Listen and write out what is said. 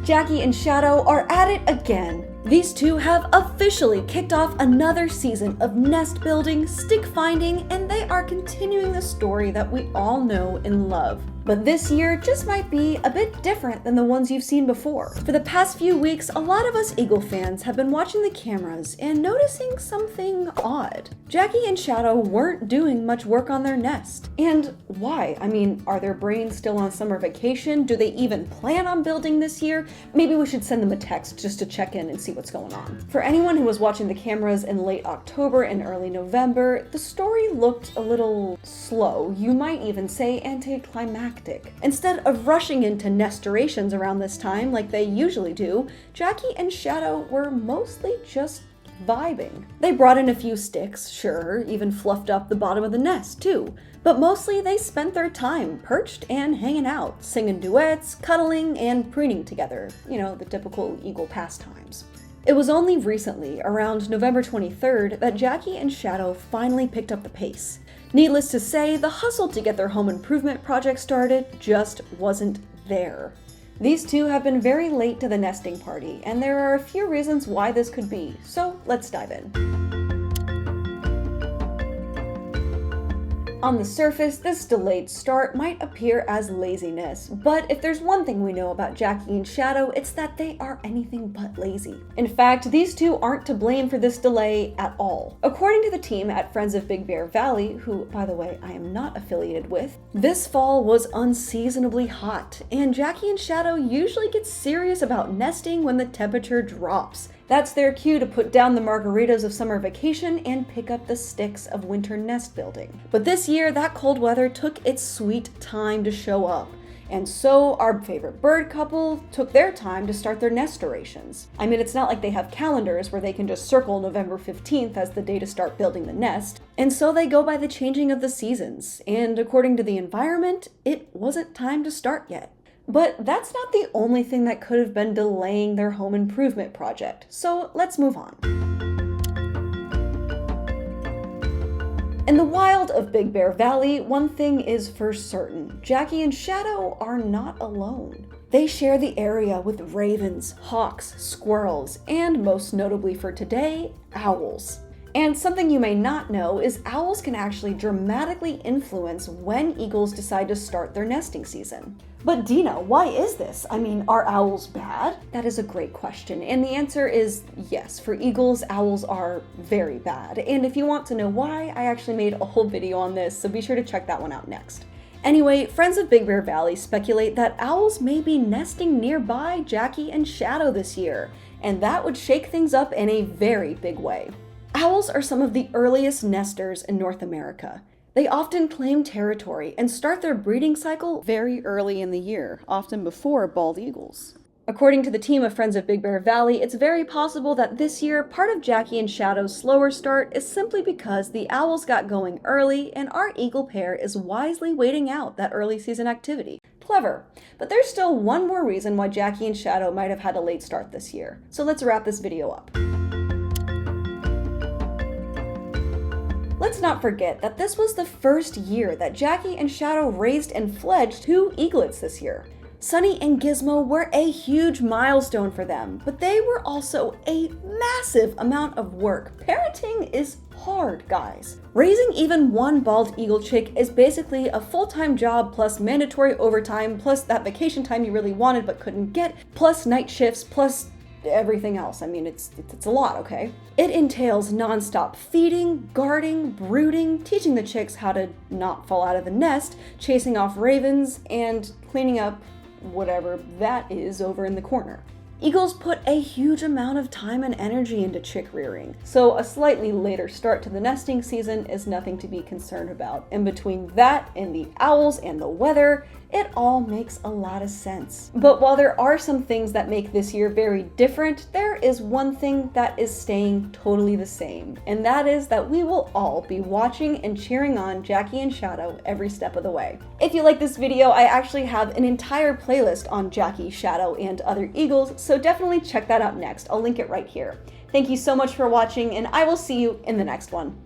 Jackie and Shadow are at it again. These two have officially kicked off another season of nest building, stick finding, and they are continuing the story that we all know and love. But this year just might be a bit different than the ones you've seen before. For the past few weeks, a lot of us Eagle fans have been watching the cameras and noticing something odd. Jackie and Shadow weren't doing much work on their nest. And why? I mean, are their brains still on summer vacation? Do they even plan on building this year? Maybe we should send them a text just to check in and see what's going on. For anyone who was watching the cameras in late October and early November, the story looked a little slow. You might even say anticlimactic. Instead of rushing into nestorations around this time like they usually do, Jackie and Shadow were mostly just vibing. They brought in a few sticks, sure, even fluffed up the bottom of the nest too, but mostly they spent their time perched and hanging out, singing duets, cuddling, and preening together. You know, the typical Eagle pastimes. It was only recently, around November 23rd, that Jackie and Shadow finally picked up the pace. Needless to say, the hustle to get their home improvement project started just wasn't there. These two have been very late to the nesting party, and there are a few reasons why this could be, so let's dive in. On the surface, this delayed start might appear as laziness, but if there's one thing we know about Jackie and Shadow, it's that they are anything but lazy. In fact, these two aren't to blame for this delay at all. According to the team at Friends of Big Bear Valley, who, by the way, I am not affiliated with, this fall was unseasonably hot, and Jackie and Shadow usually get serious about nesting when the temperature drops. That's their cue to put down the margaritas of summer vacation and pick up the sticks of winter nest building. But this year, that cold weather took its sweet time to show up. And so our favorite bird couple took their time to start their nestorations. I mean, it's not like they have calendars where they can just circle November 15th as the day to start building the nest. And so they go by the changing of the seasons. And according to the environment, it wasn't time to start yet. But that's not the only thing that could have been delaying their home improvement project, so let's move on. In the wild of Big Bear Valley, one thing is for certain. Jackie and Shadow are not alone. They share the area with ravens, hawks, squirrels, and most notably for today, owls. And something you may not know is owls can actually dramatically influence when eagles decide to start their nesting season. But Dina, why is this? I mean, are owls bad? That is a great question, and the answer is yes. For eagles, owls are very bad. And if you want to know why, I actually made a whole video on this, so be sure to check that one out next. Anyway, Friends of Big Bear Valley speculate that owls may be nesting nearby Jackie and Shadow this year, and that would shake things up in a very big way. Owls are some of the earliest nesters in North America. They often claim territory and start their breeding cycle very early in the year, often before bald eagles. According to the team of Friends of Big Bear Valley, it's very possible that this year, part of Jackie and Shadow's slower start is simply because the owls got going early and our eagle pair is wisely waiting out that early season activity. Clever. But there's still one more reason why Jackie and Shadow might have had a late start this year. So let's wrap this video up. Let's not forget that this was the first year that Jackie and Shadow raised and fledged 2 eaglets this year. Sunny and Gizmo were a huge milestone for them, but they were also a massive amount of work. Parenting is hard, guys. Raising even one bald eagle chick is basically a full-time job plus mandatory overtime plus that vacation time you really wanted but couldn't get, plus night shifts, plus everything else. I mean, it's a lot, okay? It entails nonstop feeding, guarding, brooding, teaching the chicks how to not fall out of the nest, chasing off ravens, and cleaning up whatever that is over in the corner. Eagles put a huge amount of time and energy into chick rearing, so a slightly later start to the nesting season is nothing to be concerned about. And between that and the owls and the weather, it all makes a lot of sense. But while there are some things that make this year very different, there is one thing that is staying totally the same, and that is that we will all be watching and cheering on Jackie and Shadow every step of the way. If you like this video, I actually have an entire playlist on Jackie, Shadow, and other eagles, so definitely check that out next. I'll link it right here. Thank you so much for watching, and I will see you in the next one.